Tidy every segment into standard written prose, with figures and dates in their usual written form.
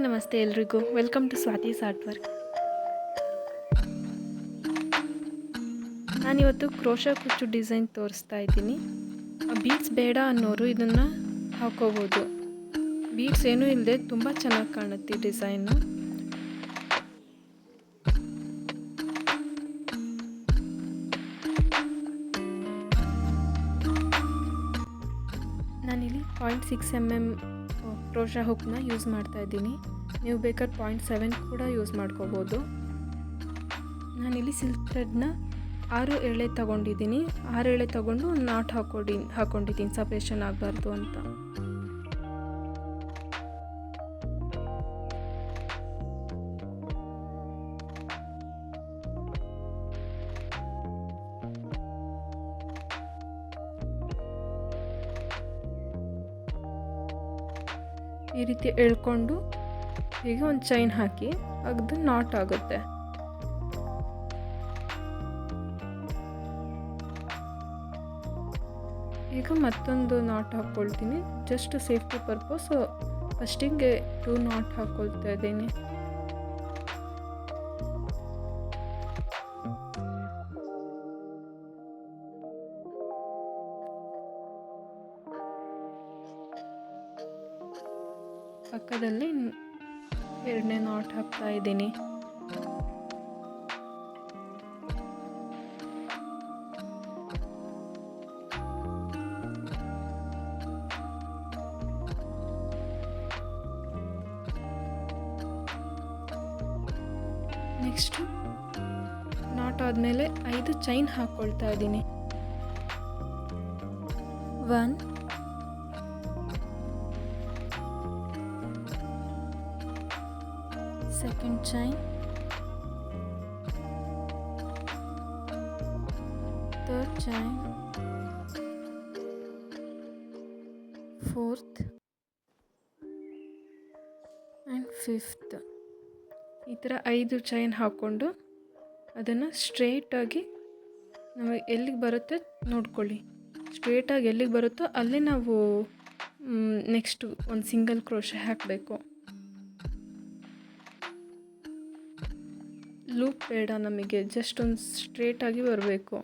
ನಮಸ್ತೆ ಎಲ್ರಿಗೂ. Welcome to Swathi's art work. ನಾನಿವತ್ತು ಕ್ರೋಶಾ ಕುಚ್ಚು ಡಿಸೈನ್ ತೋರಿಸ್ತಾ ಇದ್ದೀನಿ. ಬೀಡ್ಸ್ ಬೇಡ ಅನ್ನೋರು ಇದನ್ನು ಹಾಕೋಬೋದು. ಬೀಡ್ಸ್ ಏನೂ ಇಲ್ಲದೆ ತುಂಬ ಚೆನ್ನಾಗಿ ಕಾಣುತ್ತೆ ಡಿಸೈನು. ನಾನಿಲ್ಲಿ 0.6 mm ಕ್ರೋಶಾ ಹುಕ್ನ ಯೂಸ್ ಮಾಡ್ತಾ ಇದ್ದೀನಿ. ನೀವು ಬೇಕಾದ್ರೆ 0.7 ಕೂಡ ಯೂಸ್ ಮಾಡ್ಕೋಬೋದು. ನಾನಿಲ್ಲಿ ಸಿಲ್ಕ್ ಥ್ರೆಡ್ನ 6 ಎಳೆ ತೊಗೊಂಡಿದ್ದೀನಿ. 6 ಎಳೆ ತೊಗೊಂಡು ಒಂದು ನಾಟ್ ಹಾಕ್ಕೊಂಡಿದ್ದೀನಿ ಸಪ್ರೇಷನ್ ಆಗಬಾರ್ದು ಅಂತ. ಈ ರೀತಿ ಎಳ್ಕೊಂಡು ಈಗ ಒಂದು ಚೈನ್ ಹಾಕಿ ಅದು ನಾಟ್ ಆಗುತ್ತೆ. ಈಗ ಮತ್ತೊಂದು ನಾಟ್ ಹಾಕ್ಕೊಳ್ತೀನಿ. ಜಸ್ಟ್ ಸೇಫ್ಟಿ ಪರ್ಪಸ್ ಫಸ್ಟಿಗೆ 2 ನಾಟ್ ಹಾಕ್ಕೊಳ್ತಾ ಇದ್ದೀನಿ. ಪಕ್ಕದಲ್ಲಿ 2ನೇ ನಾಟ್ ಹಾಕ್ತಾ ಇದ್ದೀನಿ. ನೆಕ್ಸ್ಟ್ ನಾಟ್ ಆದಮೇಲೆ 5 ಚೈನ್ ಹಾಕ್ಕೊಳ್ತಾ ಇದ್ದೀನಿ. 1 second chain, third chain, fourth and fifth. ಈ ಥರ 5 ಚೈನ್ ಹಾಕ್ಕೊಂಡು ಅದನ್ನು ಸ್ಟ್ರೇಟಾಗಿ ನಮಗೆ ಎಲ್ಲಿಗೆ ಬರುತ್ತೆ ನೋಡ್ಕೊಳ್ಳಿ. ಸ್ಟ್ರೇಟಾಗಿ ಎಲ್ಲಿಗೆ ಬರುತ್ತೋ ಅಲ್ಲಿ ನಾವು ನೆಕ್ಸ್ಟ್ ಒಂದು ಸಿಂಗಲ್ ಕ್ರೋಶೆ ಹಾಕಬೇಕು. ಲೂಪ್ ಬೇಡ ನಮಗೆ, ಜಸ್ಟ್ ಒಂದು ಸ್ಟ್ರೇಟಾಗಿ ಬರಬೇಕು.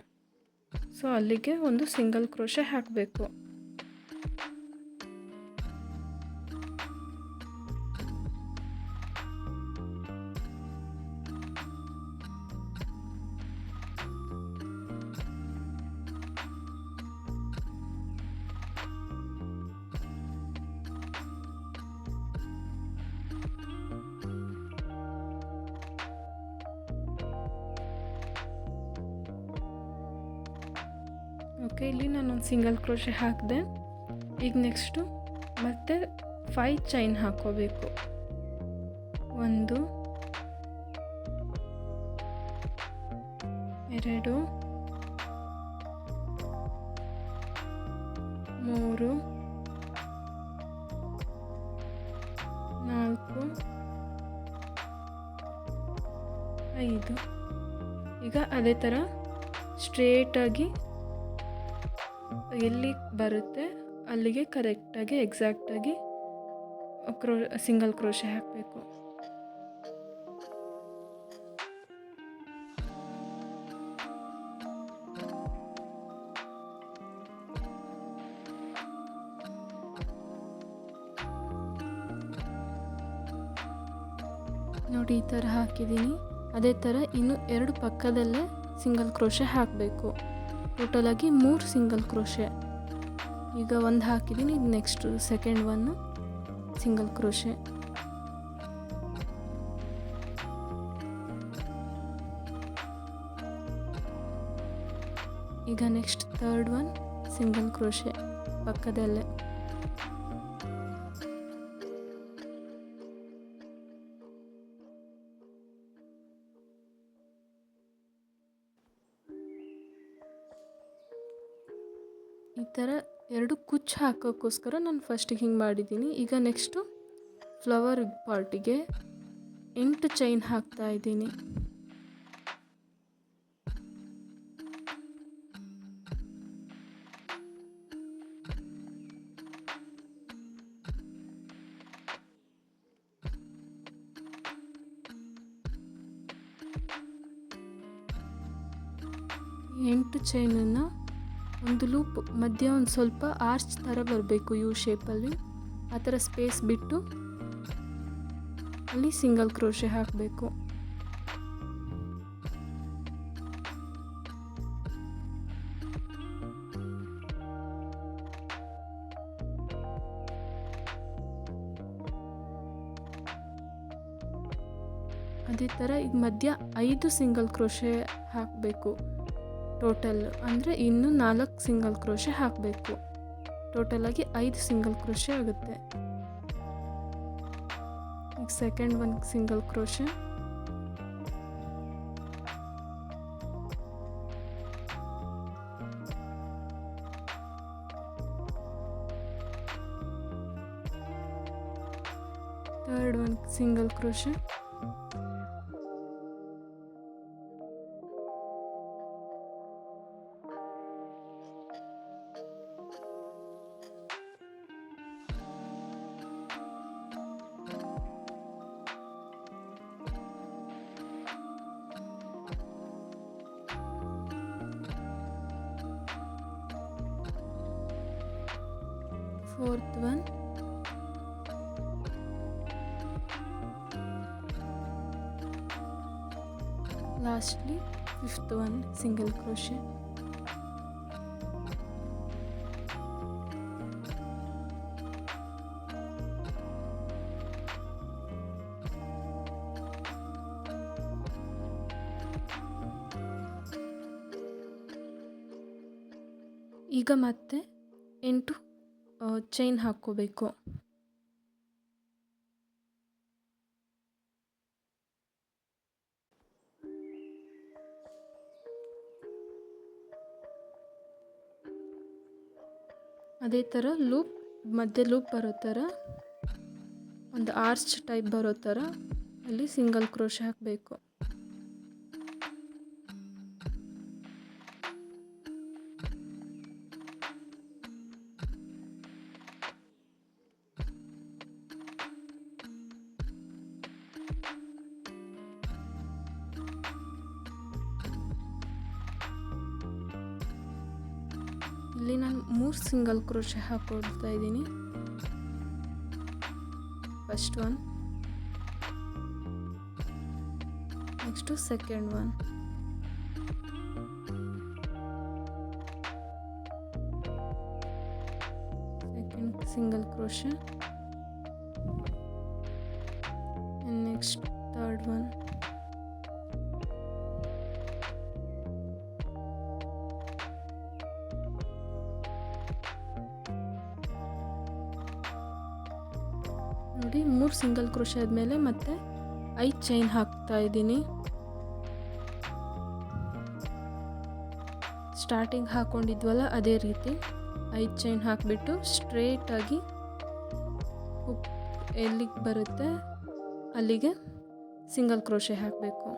ಸೊ ಅಲ್ಲಿಗೆ ಒಂದು ಸಿಂಗಲ್ ಕ್ರೋಶೆ ಹಾಕಬೇಕು. ಓಕೆ, ಇಲ್ಲಿ ನಾನೊಂದು ಸಿಂಗಲ್ ಕ್ರೋಶೆ ಹಾಕಿದೆ. ಈಗ ನೆಕ್ಸ್ಟು ಮತ್ತೆ 5 ಚೈನ್ ಹಾಕ್ಕೋಬೇಕು. 1 2 3 4 5. ಈಗ ಅದೇ ಥರ ಸ್ಟ್ರೇಟಾಗಿ ಎಲ್ಲಿ ಬರುತ್ತೆ ಅಲ್ಲಿಗೆ ಕರೆಕ್ಟಾಗಿ ಎಕ್ಸಾಕ್ಟಾಗಿ ಸಿಂಗಲ್ ಕ್ರೋಶೆ ಹಾಕಬೇಕು. ನೋಡಿ, ಈ ಥರ ಹಾಕಿದ್ದೀನಿ. ಅದೇ ಥರ ಇನ್ನು 2 ಪಕ್ಕದಲ್ಲೇ ಸಿಂಗಲ್ ಕ್ರೋಶೆ ಹಾಕಬೇಕು. ಟೋಟಲಾಗಿ 3 ಸಿಂಗಲ್ ಕ್ರೋಶೆ. ಈಗ 1 ಹಾಕಿದ್ದೀನಿ. ಇದು ನೆಕ್ಸ್ಟ್ ಸೆಕೆಂಡ್ 1 ಸಿಂಗಲ್ ಕ್ರೋಶೆ. ಈಗ ನೆಕ್ಸ್ಟ್ ಥರ್ಡ್ 1 ಸಿಂಗಲ್ ಕ್ರೋಶೆ ಪಕ್ಕದಲ್ಲೇ. ಈ ಥರ 2 ಕುಚ್ಚು ಹಾಕೋಕ್ಕೋಸ್ಕರ ನಾನು ಫಸ್ಟಿಗೆ ಹಿಂಗೆ ಮಾಡಿದ್ದೀನಿ. ಈಗ ನೆಕ್ಸ್ಟು ಫ್ಲವರ್ ಪಾರ್ಟಿಗೆ 8 ಚೈನ್ ಹಾಕ್ತಾ ಇದ್ದೀನಿ. 8 ಚೈನನ್ನು ಒಂದು ಲೂಪ್ ಮಧ್ಯ ಒಂದು ಸ್ವಲ್ಪ ಆರ್ಚ್ ಥರ ಬರಬೇಕು, ಯು ಶೇಪಲ್ಲಿ. ಆ ಥರ ಸ್ಪೇಸ್ ಬಿಟ್ಟು ಅಲ್ಲಿ ಸಿಂಗಲ್ ಕ್ರೋಶೆ ಹಾಕಬೇಕು. ಅದೇ ಥರ ಈಗ ಮಧ್ಯ 5 ಸಿಂಗಲ್ ಕ್ರೋಶೆ ಹಾಕಬೇಕು ಟೋಟಲ್. ಅಂದರೆ ಇನ್ನೂ 4 ಸಿಂಗಲ್ ಕ್ರೋಶೆ ಹಾಕಬೇಕು. ಟೋಟಲಾಗಿ 5 ಸಿಂಗಲ್ ಕ್ರೋಶೆ ಆಗುತ್ತೆ. ಈಗ ಸೆಕೆಂಡ್ ಒಂದು ಸಿಂಗಲ್ ಕ್ರೋಶೆ, ಥರ್ಡ್ ಒಂದು single crochet, fourth one, lastly fifth one single crochet. ಈಗ ಮತ್ತೆ 8 ಚೈನ್ ಹಾಕ್ಕೋಬೇಕು. ಅದೇ ಥರ ಲೂಪ್ ಮಧ್ಯೆ ಲೂಪ್ ಬರೋ ಥರ ಒಂದು ಆರ್ಚ್ ಟೈಪ್ ಬರೋ ಥರ ಅಲ್ಲಿ ಸಿಂಗಲ್ ಕ್ರೋಶೆ ಹಾಕಬೇಕು. ಇಲ್ಲಿ ನಾನು 3 ಸಿಂಗಲ್ ಕ್ರೋಶೆ ಹಾಕೊಳ್ತಾ ಇದ್ದೀನಿ. First one, next second one, second single crochet, and next third one, ನೋಡಿ 3 ಸಿಂಗಲ್ ಕ್ರೋಶೆ ಆದಮೇಲೆ ಮತ್ತೆ 5 ಚೈನ್ ಹಾಕ್ತಾ ಇದ್ದೀನಿ. ಸ್ಟಾರ್ಟಿಂಗ್ ಹಾಕ್ಕೊಂಡಿದ್ವಲ್ಲ ಅದೇ ರೀತಿ 5 ಚೈನ್ ಹಾಕಿಬಿಟ್ಟು ಸ್ಟ್ರೇಟಾಗಿ ಹುಕ್ ಎಲ್ಲಿಗೆ ಬರುತ್ತೆ ಅಲ್ಲಿಗೆ ಸಿಂಗಲ್ ಕ್ರೋಶೆ ಹಾಕಬೇಕು.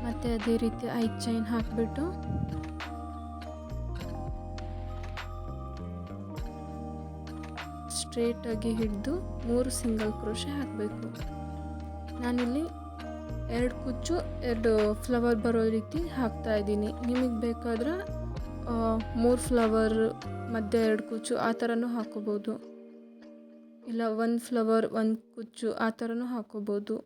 ಮತ್ತು ಅದೇ ರೀತಿ 5 ಚೈನ್ ಹಾಕಿಬಿಟ್ಟು ಸ್ಟ್ರೇಟಾಗಿ ಹಿಡಿದು 3 ಸಿಂಗಲ್ ಕ್ರೋಶೆ ಹಾಕಬೇಕು. ನಾನಿಲ್ಲಿ 2 ಕುಚ್ಚು 2 ಫ್ಲವರ್ ಬರೋ ರೀತಿ ಹಾಕ್ತಾ ಇದ್ದೀನಿ. ನಿಮಗೆ ಬೇಕಾದ್ರೆ 3 ಫ್ಲವರ್ ಮಧ್ಯೆ 2 ಕುಚ್ಚು ಆ ಥರನೂ ಹಾಕೋಬೋದು, ಇಲ್ಲ 1 ಫ್ಲವರ್ 1 ಕುಚ್ಚು ಆ ಥರನೂ ಹಾಕೋಬೋದು.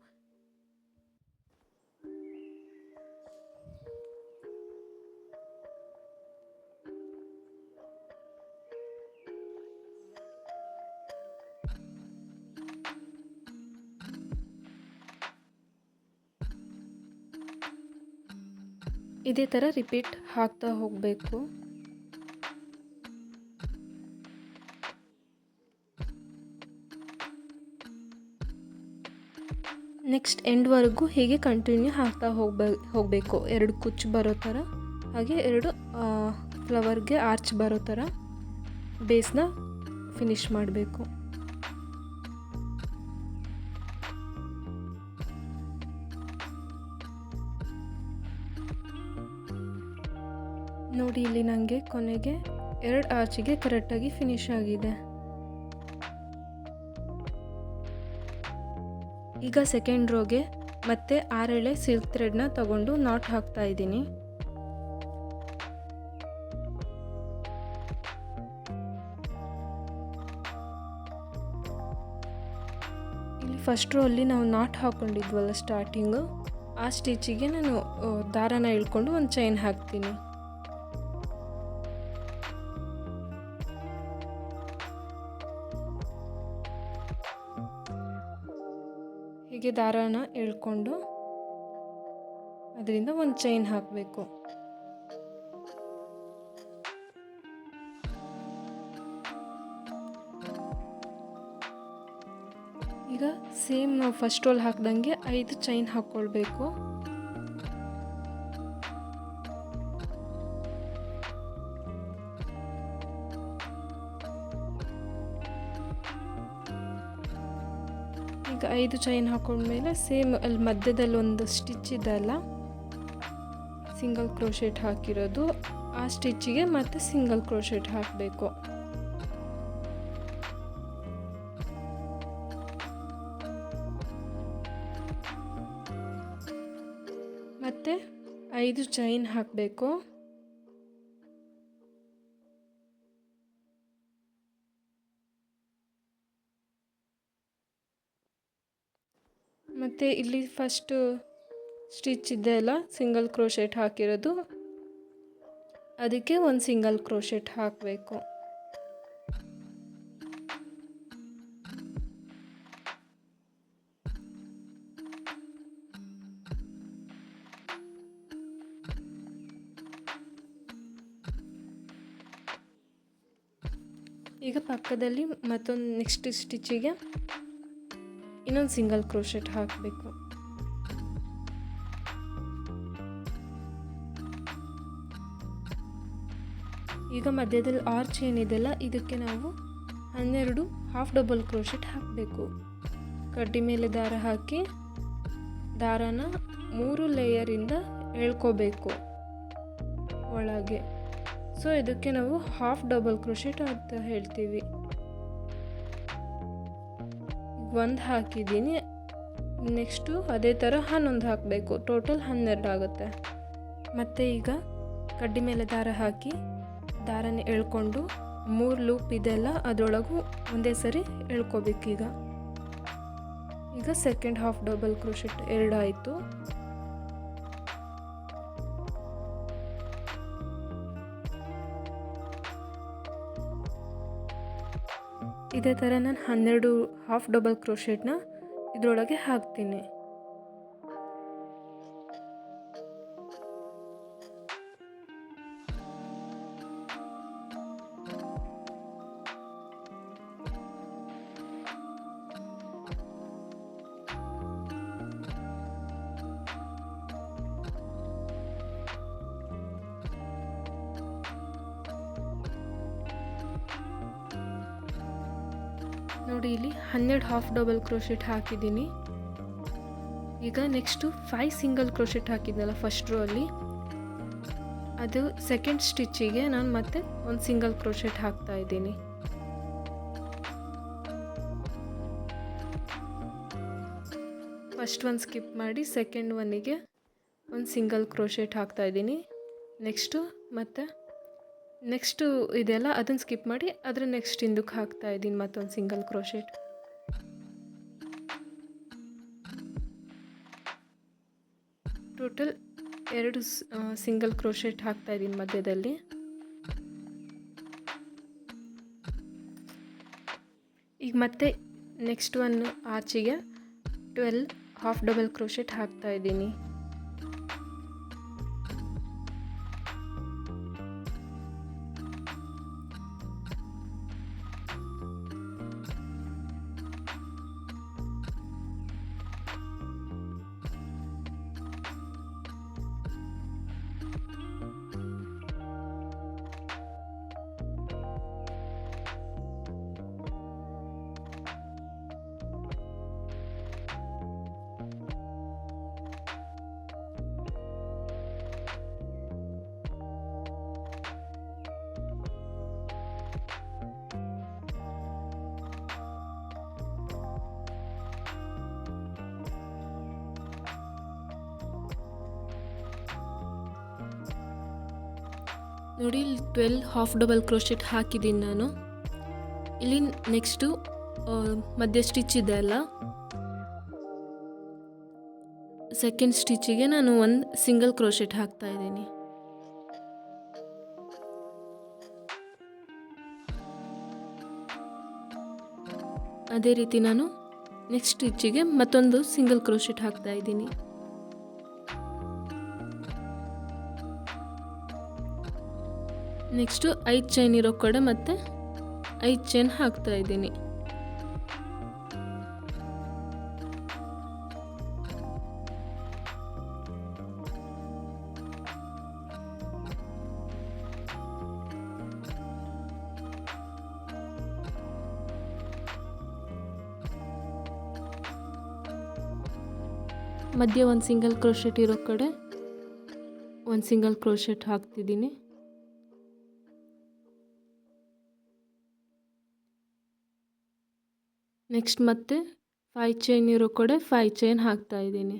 ಇದೇ ಥರ ರಿಪೀಟ್ ಹಾಕ್ತಾ ಹೋಗಬೇಕು. ನೆಕ್ಸ್ಟ್ ಎಂಡ್ವರೆಗೂ ಹೀಗೆ ಕಂಟಿನ್ಯೂ ಹಾಕ್ತಾ ಹೋಗಬೇಕು. 2 ಕುಚ್ಚು ಬರೋ ಥರ, ಹಾಗೆ 2 ಫ್ಲವರ್ಗೆ ಆರ್ಚ್ ಬರೋ ಥರ ಬೇಸ್ನ ಫಿನಿಶ್ ಮಾಡಬೇಕು. ನೋಡಿ ಇಲ್ಲಿ ನನಗೆ ಕೊನೆಗೆ 2 ಆರ್ಚಿಗೆ ಕರೆಕ್ಟಾಗಿ ಫಿನಿಶ್ ಆಗಿದೆ. ಈಗ ಸೆಕೆಂಡ್ ರೋಗೆ ಮತ್ತೆ 6 ಎಳೆ ಸಿಲ್ಕ್ ಥ್ರೆಡ್ನ ತಗೊಂಡು ನಾಟ್ ಹಾಕ್ತಾ ಇದ್ದೀನಿ. ಇಲ್ಲಿ ಫಸ್ಟ್ ರೋ ಅಲ್ಲಿ ನಾವು ನಾಟ್ ಹಾಕ್ಕೊಂಡಿದ್ವಲ್ಲ ಸ್ಟಾರ್ಟಿಂಗು, ಆ ಸ್ಟಿಚಿಗೆ ನಾನು ದಾರನ ಇಳ್ಕೊಂಡು ಒಂದು ಚೈನ್ ಹಾಕ್ತೀನಿ. ಹೀಗೆ ದಾರನ ಎಳ್ಕೊಂಡು ಅದರಿಂದ ಒಂದು ಚೈನ್ ಹಾಕಬೇಕು. ಈಗ ಸೇಮ್ ನಾವು ಫಸ್ಟ್ ರೋಲ್ ಹಾಕ್ದಂಗೆ 5 ಚೈನ್ ಹಾಕ್ಕೊಳ್ಬೇಕು. ಈಗ 5 ಚೈನ್ ಹಾಕೊಂಡ್ಮೇಲೆ ಸೇಮ್ ಅಲ್ಲಿ ಮಧ್ಯದಲ್ಲಿ ಒಂದು ಸ್ಟಿಚ್ ಇದೆ ಅಲ್ಲ, ಸಿಂಗಲ್ ಕ್ರೋಶೆಟ್ ಹಾಕಿರೋದು, ಆ ಸ್ಟಿಚ್ಚಿಗೆ ಮತ್ತೆ ಸಿಂಗಲ್ ಕ್ರೋಶೆಟ್ ಹಾಕಬೇಕು. ಮತ್ತೆ 5 ಚೈನ್ ಹಾಕಬೇಕು. ಮತ್ತು ಇಲ್ಲಿ ಫಸ್ಟ್ ಸ್ಟಿಚ್ ಇದೆ ಅಲ್ಲ ಸಿಂಗಲ್ ಕ್ರೋಶೆಟ್ ಹಾಕಿರೋದು, ಅದಕ್ಕೆ ಒಂದು ಸಿಂಗಲ್ ಕ್ರೋಶೆಟ್ ಹಾಕಬೇಕು. ಈಗ ಪಕ್ಕದಲ್ಲಿ ಮತ್ತೊಂದು ನೆಕ್ಸ್ಟ್ ಸ್ಟಿಚ್ಚಿಗೆ ಇನ್ನೊಂದು ಸಿಂಗಲ್ ಕ್ರೋಶೆಟ್ ಹಾಕಬೇಕು. ಈಗ ಮಧ್ಯದಲ್ಲಿ ಆರ್ಚ್ ಏನಿದೆಯಲ್ಲ, ಇದಕ್ಕೆ ನಾವು 12 ಹಾಫ್ ಡಬಲ್ ಕ್ರೋಶೆಟ್ ಹಾಕಬೇಕು. ಕಡ್ಡಿ ಮೇಲೆ ದಾರ ಹಾಕಿ ದಾರನ 3 ಲೇಯರಿಂದ ಎಳ್ಕೋಬೇಕು ಒಳಗೆ. ಸೊ ಇದಕ್ಕೆ ನಾವು ಹಾಫ್ ಡಬಲ್ ಕ್ರೋಶೆಟ್ ಅಂತ ಹೇಳ್ತೀವಿ. ಒಂದು ಹಾಕಿದ್ದೀನಿ, ನೆಕ್ಸ್ಟು ಅದೇ ಥರ 11 ಹಾಕಬೇಕು. ಟೋಟಲ್ 12 ಆಗುತ್ತೆ. ಮತ್ತು ಈಗ ಕಡ್ಡಿ ಮೇಲೆ ದಾರ ಹಾಕಿ ದಾರನ ಎಳ್ಕೊಂಡು 3 ಲೂಪ್ ಇದೆಲ್ಲ ಅದರೊಳಗೂ ಒಂದೇ ಸರಿ ಎಳ್ಕೋಬೇಕು. ಈಗ ಸೆಕೆಂಡ್ ಹಾಫ್ ಡಬಲ್ ಕ್ರೋಶೆಟ್ 2 ಆಯಿತು. ಇದೇ ಥರ ನಾನು 12 ಹಾಫ್ ಡಬಲ್ ಕ್ರೋಶೆಟ್ನ ಇದರೊಳಗೆ ಹಾಕ್ತೀನಿ. ನೋಡಿ ಇಲ್ಲಿ 12 ಹಾಫ್ ಡಬಲ್ ಕ್ರೋಶೆಟ್ ಹಾಕಿದ್ದೀನಿ. ಈಗ ನೆಕ್ಸ್ಟು 5 ಸಿಂಗಲ್ ಕ್ರೋಶೆಟ್ ಹಾಕಿದ್ನಲ್ಲ ಫಸ್ಟ್ ರೋ ಅಲ್ಲಿ, ಅದು ಸೆಕೆಂಡ್ ಸ್ಟಿಚ್ಚಿಗೆ ನಾನು ಮತ್ತೆ ಒಂದು ಸಿಂಗಲ್ ಕ್ರೋಶೆಟ್ ಹಾಕ್ತಾ ಇದ್ದೀನಿ. ಫಸ್ಟ್ ಒಂದು ಸ್ಕಿಪ್ ಮಾಡಿ ಸೆಕೆಂಡ್ ಒನ್ನಿಗೆ ಒಂದು ಸಿಂಗಲ್ ಕ್ರೋಶೆಟ್ ಹಾಕ್ತಾ ಇದ್ದೀನಿ. ನೆಕ್ಸ್ಟು ಇದೆಲ್ಲ ಅದನ್ನು ಸ್ಕಿಪ್ ಮಾಡಿ ಅದರ ನೆಕ್ಸ್ಟ್ ಹಿಂದಕ್ಕೆ ಹಾಕ್ತಾ ಇದ್ದೀನಿ ಮತ್ತೊಂದು single crochet. Total 2 single crochet ಹಾಕ್ತಾ ಇದ್ದೀನಿ ಮಧ್ಯದಲ್ಲಿ. ಈಗ ಮತ್ತೆ ನೆಕ್ಸ್ಟ್ ಒಂದು ಆರ್ಚಿಗೆ 12 ಹಾಫ್ ಡಬಲ್ ಕ್ರೋಶೆಟ್ ಹಾಕ್ತಾ ಇದ್ದೀನಿ. ನೋಡಿ ಇಲ್ಲಿ 12 ಹಾಫ್ ಡಬಲ್ ಕ್ರೋಶೆಟ್ ಹಾಕಿದ್ದೀನಿ ನಾನು. ಇಲ್ಲಿ ನೆಕ್ಸ್ಟು ಮಧ್ಯ ಸ್ಟಿಚ್ ಇದೆ ಅಲ್ಲ, ಸೆಕೆಂಡ್ ಸ್ಟಿಚ್ಚಿಗೆ ನಾನು ಒಂದು ಸಿಂಗಲ್ ಕ್ರೋಶೆಟ್ ಹಾಕ್ತಾ ಇದ್ದೀನಿ. ಅದೇ ರೀತಿ ನಾನು ನೆಕ್ಸ್ಟ್ ಸ್ಟಿಚ್ಚಿಗೆ ಮತ್ತೊಂದು ಸಿಂಗಲ್ ಕ್ರೋಶೆಟ್ ಹಾಕ್ತಾ ಇದ್ದೀನಿ. ನೆಕ್ಸ್ಟು 5 ಚೈನ್ ಇರೋ ಕಡೆ ಮತ್ತೆ 5 ಚೈನ್ ಹಾಕ್ತಾ ಇದ್ದೀನಿ. ಮಧ್ಯೆ ಒಂದು ಸಿಂಗಲ್ ಕ್ರೋಶೆಟ್ ಇರೋ ಕಡೆ ಒಂದು ಸಿಂಗಲ್ ಕ್ರೋಶೆಟ್ ಹಾಕ್ತಿದ್ದೀನಿ. ನೆಕ್ಸ್ಟ್ ಮತ್ತೆ 5 ಚೈನ್ ಇರೋ ಕಡೆ 5 ಚೈನ್ ಹಾಕ್ತಾ ಇದ್ದೀನಿ.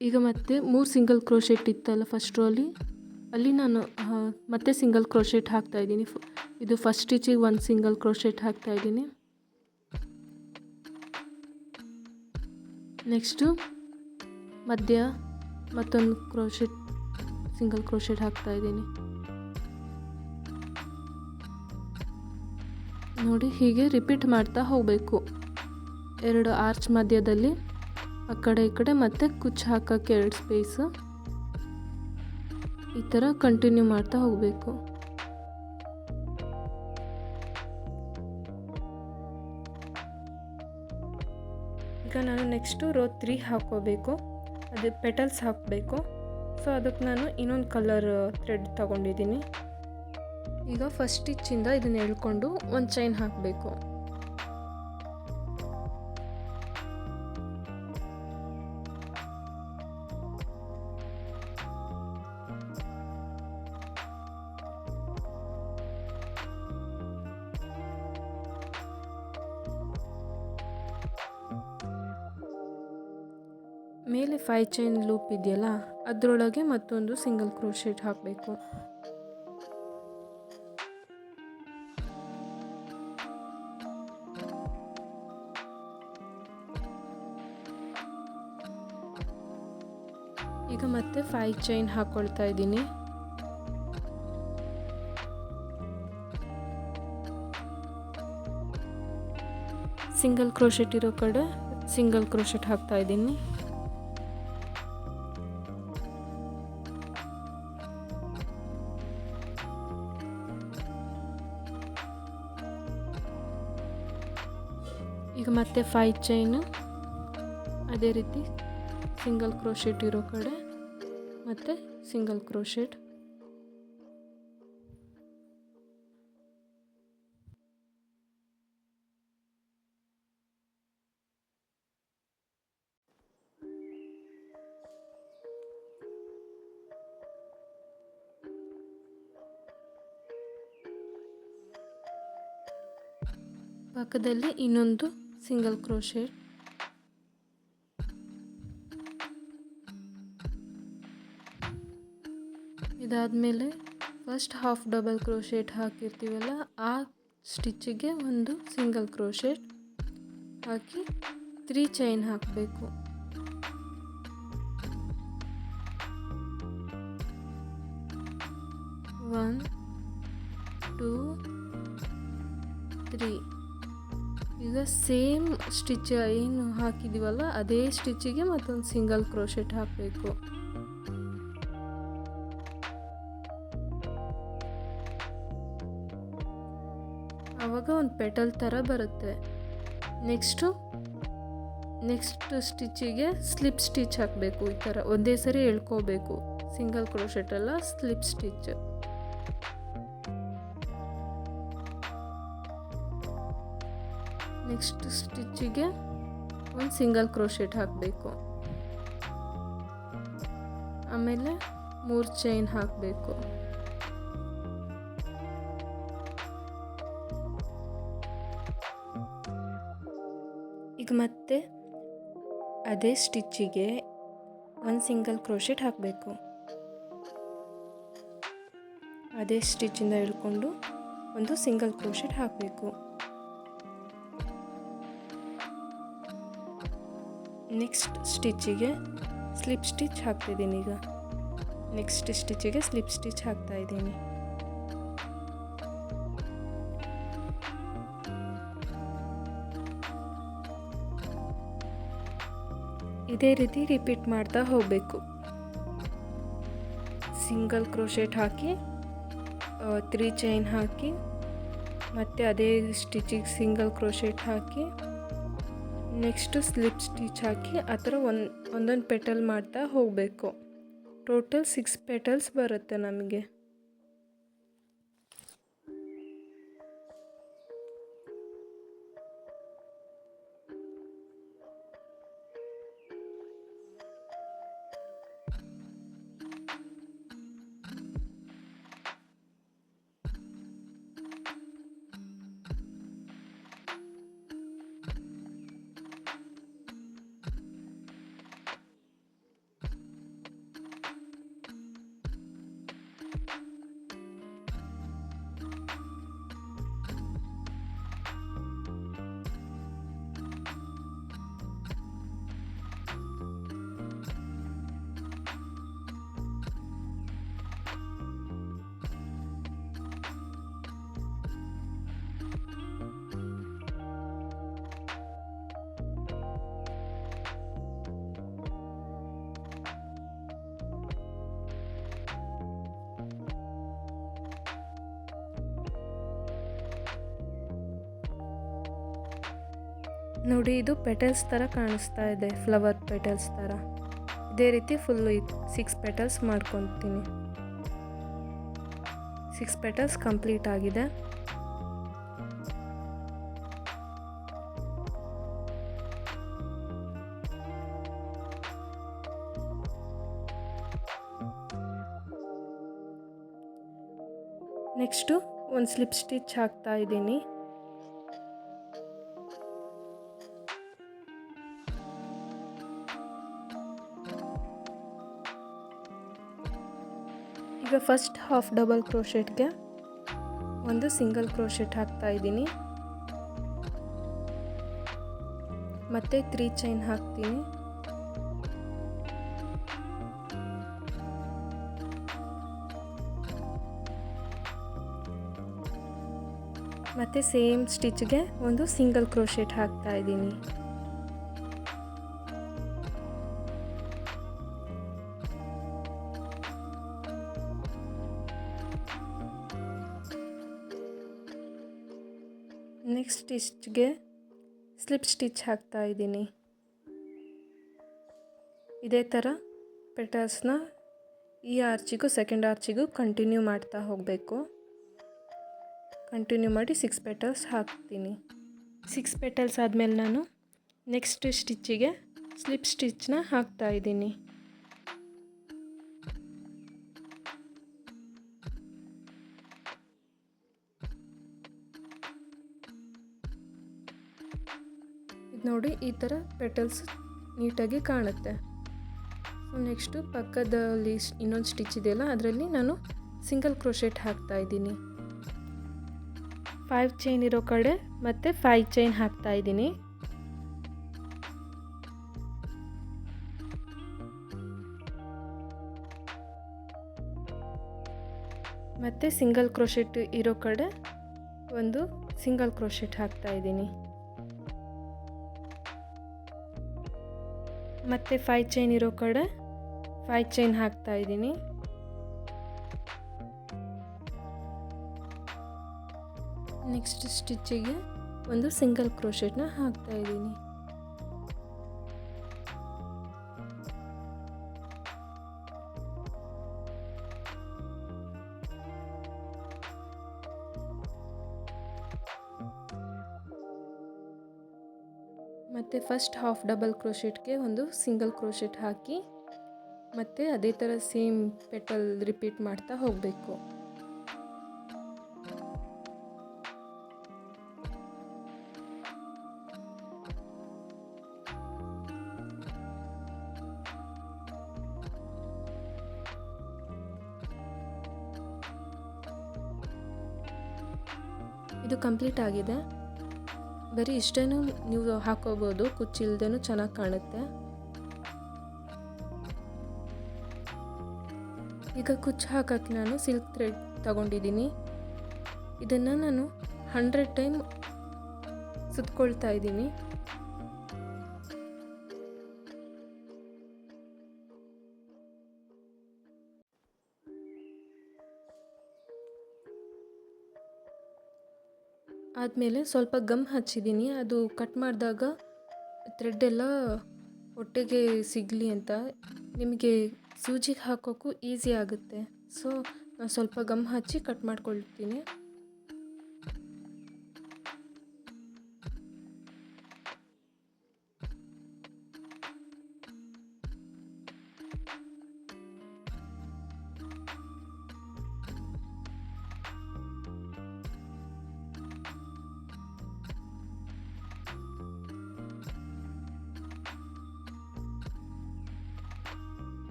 ಈಗ ಮತ್ತೆ 3 ಸಿಂಗಲ್ ಕ್ರೋಶೆಟ್ ಇತ್ತಲ್ಲ ಫಸ್ಟ್ ರೋಲಿ, ಅಲ್ಲಿ ನಾನು ಮತ್ತೆ ಸಿಂಗಲ್ ಕ್ರೋಶೆಟ್ ಹಾಕ್ತಾ ಇದ್ದೀನಿ. ಇದು ಫಸ್ಟ್ ಸ್ಟಿಚಿಗೆ ಒಂದು ಸಿಂಗಲ್ ಕ್ರೋಶೆಟ್ ಹಾಕ್ತಾ ಇದ್ದೀನಿ. ನೆಕ್ಸ್ಟು ಮಧ್ಯ ಮತ್ತೊಂದು ಕ್ರೋಶೆಟ್ ಸಿಂಗಲ್ ಕ್ರೋಶೆಟ್ ಹಾಕ್ತಾ ಇದ್ದೀನಿ. ನೋಡಿ ಹೀಗೆ ರಿಪೀಟ್ ಮಾಡ್ತಾ ಹೋಗಬೇಕು. 2 ಆರ್ಚ್ ಮಧ್ಯದಲ್ಲಿ ಆ ಕಡೆ ಈ ಕಡೆ ಮತ್ತೆ ಕುಚ್ಚು ಹಾಕೋಕ್ಕೆ 2 ಸ್ಪೇಸು, ಈ ಥರ ಕಂಟಿನ್ಯೂ ಮಾಡ್ತಾ ಹೋಗಬೇಕು. ಈಗ ನಾನು ನೆಕ್ಸ್ಟು ರೋ 3 ಹಾಕ್ಕೋಬೇಕು, ಅದು ಪೆಟಲ್ಸ್ ಹಾಕಬೇಕು. ಸೊ ಅದಕ್ಕೆ ನಾನು ಇನ್ನೊಂದು ಕಲರ್ ಥ್ರೆಡ್ ತಗೊಂಡಿದ್ದೀನಿ. ಈಗ ಫಸ್ಟ್ ಸ್ಟಿಚ್ಚಿಂದ ಇದನ್ನು ಎಳ್ಕೊಂಡು ಒಂದು ಚೈನ್ ಹಾಕಬೇಕು. ಮೇಲೆ 5 ಚೈನ್ ಲೂಪ್ ಇದೆಯಲ್ಲ, ಅದರೊಳಗೆ ಮತ್ತೊಂದು ಸಿಂಗಲ್ ಕ್ರೋಶೆಟ್ ಹಾಕಬೇಕು. ಈಗ ಮತ್ತೆ 5 ಚೈನ್ ಹಾಕ್ಕೊಳ್ತಾ ಇದ್ದೀನಿ. ಸಿಂಗಲ್ ಕ್ರೋಶೆಟ್ ಇರೋ ಕಡೆ ಸಿಂಗಲ್ ಕ್ರೋಶೆಟ್ ಹಾಕ್ತಾ ಇದ್ದೀನಿ. ಈಗ ಮತ್ತೆ 5 ಚೈನು, ಅದೇ ರೀತಿ ಸಿಂಗಲ್ ಕ್ರೋಶೆಟ್ ಇರೋ ಕಡೆ ಮತ್ತು ಸಿಂಗಲ್ ಕ್ರೋಶೆಟ್. ಪಕ್ಕದಲ್ಲಿ ಇನ್ನೊಂದು ಸಿಂಗಲ್ ಕ್ರೋಶೆಟ್. ಇದಾದಮೇಲೆ ಫಸ್ಟ್ ಹಾಫ್ ಡಬಲ್ ಕ್ರೋಶೆಟ್ ಹಾಕಿರ್ತೀವಲ್ಲ, ಆ ಸ್ಟಿಚ್ಚಿಗೆ ಒಂದು ಸಿಂಗಲ್ ಕ್ರೋಶೆಟ್ ಹಾಕಿ 3 ಚೈನ್ ಹಾಕಬೇಕು. ಒನ್ 2 3. ಈಗ ಸೇಮ್ ಸ್ಟಿಚ್ ಏನು ಹಾಕಿದ್ದೀವಲ್ಲ ಅದೇ ಸ್ಟಿಚ್ಚಿಗೆ ಮತ್ತೊಂದು ಸಿಂಗಲ್ ಕ್ರೋಶೆಟ್ ಹಾಕಬೇಕು. ಆವಾಗ ಒಂದು ಪೆಟಲ್ ಥರ ಬರುತ್ತೆ. ನೆಕ್ಸ್ಟ್ ಸ್ಟಿಚ್ಚಿಗೆ ಸ್ಲಿಪ್ ಸ್ಟಿಚ್ ಹಾಕಬೇಕು. ಈ ಥರ ಒಂದೇ ಸರಿ ಎಳ್ಕೋಬೇಕು. ಸಿಂಗಲ್ ಕ್ರೋಶೆಟ್ ಅಲ್ಲ, ಸ್ಲಿಪ್ ಸ್ಟಿಚ್. ನೆಕ್ಸ್ಟ್ ಸ್ಟಿಚ್ಚಿಗೆ ಒಂದು ಸಿಂಗಲ್ ಕ್ರೋಶೆಟ್ ಹಾಕಬೇಕು. ಆಮೇಲೆ 3 ಚೈನ್ ಹಾಕಬೇಕು. ಈಗ ಮತ್ತೆ ಅದೇ ಸ್ಟಿಚ್ಚಿಗೆ ಒಂದು ಸಿಂಗಲ್ ಕ್ರೋಶೆಟ್ ಹಾಕಬೇಕು. ಅದೇ ಸ್ಟಿಚ್ಚಿಂದ ಹಿಡ್ಕೊಂಡು ಒಂದು ಸಿಂಗಲ್ ಕ್ರೋಶೆಟ್ ಹಾಕಬೇಕು. ನೆಕ್ಸ್ಟ್ ಸ್ಟಿಚ್ಚಿಗೆ ಸ್ಲಿಪ್ ಸ್ಟಿಚ್ ಹಾಕ್ತಿದ್ದೀನಿ. ಈಗ ನೆಕ್ಸ್ಟ್ ಸ್ಟಿಚ್ಚಿಗೆ ಸ್ಲಿಪ್ ಸ್ಟಿಚ್ ಹಾಕ್ತಾ ಇದ್ದೀನಿ. ಇದೇ ರೀತಿ ರಿಪೀಟ್ ಮಾಡ್ತಾ ಹೋಗಬೇಕು. ಸಿಂಗಲ್ ಕ್ರೋಶೆಟ್ ಹಾಕಿ 3 ಚೈನ್ ಹಾಕಿ ಮತ್ತು ಅದೇ ಸ್ಟಿಚಿಗೆ ಸಿಂಗಲ್ ಕ್ರೋಶೆಟ್ ಹಾಕಿ ನೆಕ್ಸ್ಟು ಸ್ಲಿಪ್ ಸ್ಟಿಚ್ ಹಾಕಿ ಆ ಥರ ಒಂದೊಂದು ಪೆಟಲ್ ಮಾಡ್ತಾ ಹೋಗಬೇಕು. ಟೋಟಲ್ 6 ಪೆಟಲ್ಸ್ ಬರುತ್ತೆ ನಮಗೆ. ನೋಡಿ, ಇದು ಪೆಟಲ್ಸ್ ಥರ ಕಾಣಿಸ್ತಾ ಇದೆ, ಫ್ಲವರ್ ಪೆಟಲ್ಸ್ ಥರ. ಇದೇ ರೀತಿ ಫುಲ್ಲು 6 ಪೆಟಲ್ಸ್ ಮಾಡ್ಕೊತೀನಿ. 6 ಪೆಟಲ್ಸ್ ಕಂಪ್ಲೀಟ್ ಆಗಿದೆ. ನೆಕ್ಸ್ಟು ಒಂದು ಸ್ಲಿಪ್ ಸ್ಟಿಚ್ ಹಾಕ್ತಾ ಇದ್ದೀನಿ. ಈಗ ಫಸ್ಟ್ ಹಾಫ್ ಡಬಲ್ ಕ್ರೋಶೆಟ್ಗೆ ಒಂದು ಸಿಂಗಲ್ ಕ್ರೋಶೆಟ್ ಹಾಕ್ತಾ ಇದ್ದೀನಿ. ಮತ್ತೆ 3 ಚೈನ್ ಹಾಕ್ತೀನಿ. ಮತ್ತೆ ಸೇಮ್ ಸ್ಟಿಚ್ಗೆ ಒಂದು ಸಿಂಗಲ್ ಕ್ರೋಶೆಟ್ ಹಾಕ್ತಾ ಇದ್ದೀನಿ. ನೆಕ್ಸ್ಟ್ ಸ್ಟಿಚ್ಗೆ ಸ್ಲಿಪ್ ಸ್ಟಿಚ್ ಹಾಕ್ತಾ ಇದ್ದೀನಿ. ಇದೇ ಥರ ಪೆಟಲ್ಸ್ನ ಈ ಆರ್ಚಿಗೂ ಸೆಕೆಂಡ್ ಆರ್ಚಿಗೂ ಕಂಟಿನ್ಯೂ ಮಾಡ್ತಾ ಹೋಗಬೇಕು. ಕಂಟಿನ್ಯೂ ಮಾಡಿ 6 ಪೆಟಲ್ಸ್ ಹಾಕ್ತೀನಿ. 6 ಪೆಟಲ್ಸ್ ಆದಮೇಲೆ ನಾನು ನೆಕ್ಸ್ಟ್ ಸ್ಟಿಚ್ಚಿಗೆ ಸ್ಲಿಪ್ ಸ್ಟಿಚ್ನ ಹಾಕ್ತಾ ಇದ್ದೀನಿ. ನೋಡಿ, ಈ ಥರ ಪೆಟಲ್ಸ್ ನೀಟಾಗಿ ಕಾಣುತ್ತೆ. ಸೊ ನೆಕ್ಸ್ಟು ಪಕ್ಕದಲ್ಲಿ ಇನ್ನೊಂದು ಸ್ಟಿಚ್ ಇದೆಯಲ್ಲ, ಅದರಲ್ಲಿ ನಾನು ಸಿಂಗಲ್ ಕ್ರೋಶೆಟ್ ಹಾಕ್ತಾ ಇದ್ದೀನಿ. 5 ಚೈನ್ ಇರೋ ಕಡೆ ಮತ್ತು 5 ಚೈನ್ ಹಾಕ್ತಾ ಇದ್ದೀನಿ. ಮತ್ತು ಸಿಂಗಲ್ ಕ್ರೋಶೆಟ್ ಇರೋ ಕಡೆ ಒಂದು ಸಿಂಗಲ್ ಕ್ರೋಶೆಟ್ ಹಾಕ್ತಾ ಇದ್ದೀನಿ. ಮತ್ತು 5 ಚೈನ್ ಇರೋ ಕಡೆ 5 ಚೈನ್ ಹಾಕ್ತಾ ಇದ್ದೀನಿ. ನೆಕ್ಸ್ಟ್ ಸ್ಟಿಚ್ಚಿಗೆ ಒಂದು ಸಿಂಗಲ್ ಕ್ರೋಶೆಟ್ನ ಹಾಕ್ತಾ ಇದ್ದೀನಿ. ಮತ್ತು ಫಸ್ಟ್ ಹಾಫ್ ಡಬಲ್ ಕ್ರೋಶೆಟ್ಗೆ ಒಂದು ಸಿಂಗಲ್ ಕ್ರೋಶೆಟ್ ಹಾಕಿ ಮತ್ತು ಅದೇ ಥರ ಸೇಮ್ ಪೆಟಲ್ ರಿಪೀಟ್ ಮಾಡ್ತಾ ಹೋಗಬೇಕು. ಇದು ಕಂಪ್ಲೀಟ್ ಆಗಿದೆ. ಬರೀ ಇಷ್ಟೇನೂ ನೀವು ಹಾಕೋಬೋದು, ಕುಚ್ಚಿಲ್ದೇನೂ ಚೆನ್ನಾಗಿ ಕಾಣುತ್ತೆ. ಈಗ ಕುಚ್ಚು ಹಾಕೋಕ್ಕೆ ನಾನು ಸಿಲ್ಕ್ ಥ್ರೆಡ್ ತಗೊಂಡಿದ್ದೀನಿ. ಇದನ್ನು ನಾನು 100 ಟೈಮ್ ಸುತ್ಕೊಳ್ತಾ ಇದ್ದೀನಿ. ಆದಮೇಲೆ ಸ್ವಲ್ಪ ಗಮ್ ಹಚ್ಚಿದ್ದೀನಿ, ಅದು ಕಟ್ ಮಾಡಿದಾಗ ಥ್ರೆಡ್ ಎಲ್ಲ ಒಟ್ಟಿಗೆ ಸಿಗಲಿ ಅಂತ. ನಿಮಗೆ ಸೂಜಿಗೆ ಹಾಕೋಕ್ಕೂ ಈಸಿ ಆಗುತ್ತೆ. ಸೊ ನಾನು ಸ್ವಲ್ಪ ಗಮ್ ಹಚ್ಚಿ ಕಟ್ ಮಾಡ್ಕೊಳ್ತೀನಿ.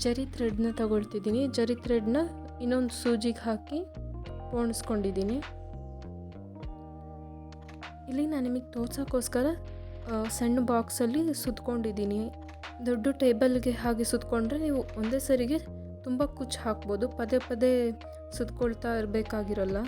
ಜರಿ ಥ್ರೆಡ್ನ ತಗೊಳ್ತಿದ್ದೀನಿ. ಜರಿ ಥ್ರೆಡ್ನ ಇನ್ನೊಂದು ಸೂಜಿಗೆ ಹಾಕಿ ಪೋಣಿಸ್ಕೊಂಡಿದ್ದೀನಿ. ಇಲ್ಲಿ ನಾನು ನಿಮಗೆ ತೋರ್ಸೋಕ್ಕೋಸ್ಕರ ಸಣ್ಣ ಬಾಕ್ಸಲ್ಲಿ ಸುತ್ಕೊಂಡಿದ್ದೀನಿ. ದೊಡ್ಡ ಟೇಬಲ್ಗೆ ಹಾಗೆ ಸುತ್ಕೊಂಡ್ರೆ ನೀವು ಒಂದೇ ಸರಿಗೆ ತುಂಬ ಕುಚ್ಚು ಹಾಕ್ಬೋದು, ಪದೇ ಪದೇ ಸುತ್ಕೊಳ್ತಾ ಇರಬೇಕಾಗಿರಲ್ಲ.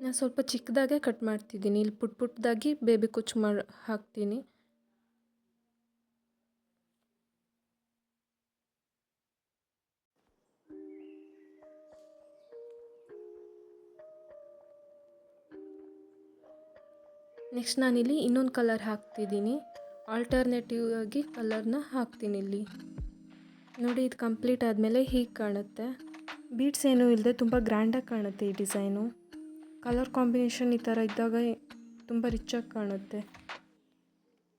ನಾನು ಸ್ವಲ್ಪ ಚಿಕ್ಕದಾಗೆ ಕಟ್ ಮಾಡ್ತಿದ್ದೀನಿ. ಇಲ್ಲಿ ಪುಟ್ಟದಾಗಿ ಬೇಬಿ ಕುಚ್ಚು ಹಾಕ್ತೀನಿ. ನೆಕ್ಸ್ಟ್ ನಾನಿಲ್ಲಿ ಇನ್ನೊಂದು ಕಲರ್ ಹಾಕ್ತಿದ್ದೀನಿ. ಆಲ್ಟರ್ನೇಟಿವ್ ಆಗಿ ಕಲರ್ನ ಹಾಕ್ತೀನಿ ಇಲ್ಲಿ. ನೋಡಿ, ಇದು ಕಂಪ್ಲೀಟ್ ಆದಮೇಲೆ ಹೀಗೆ ಕಾಣುತ್ತೆ. ಬೀಡ್ಸ್ ಏನೂ ಇಲ್ಲದೆ ತುಂಬ ಗ್ರ್ಯಾಂಡಾಗಿ ಕಾಣುತ್ತೆ ಈ ಡಿಸೈನು. ಕಲರ್ ಕಾಂಬಿನೇಷನ್ ಈ ಥರ ಇದ್ದಾಗ ತುಂಬ ರಿಚಾಗಿ ಕಾಣುತ್ತೆ.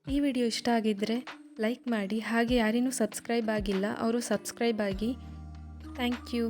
ಈ ವಿಡಿಯೋ ಇಷ್ಟ ಆಗಿದ್ದರೆ ಲೈಕ್ ಮಾಡಿ, ಹಾಗೆ ಯಾರಿನ್ನೂ ಸಬ್ಸ್ಕ್ರೈಬ್ ಆಗಿಲ್ಲ ಅವರು ಸಬ್ಸ್ಕ್ರೈಬ್ ಆಗಿ. Thank you.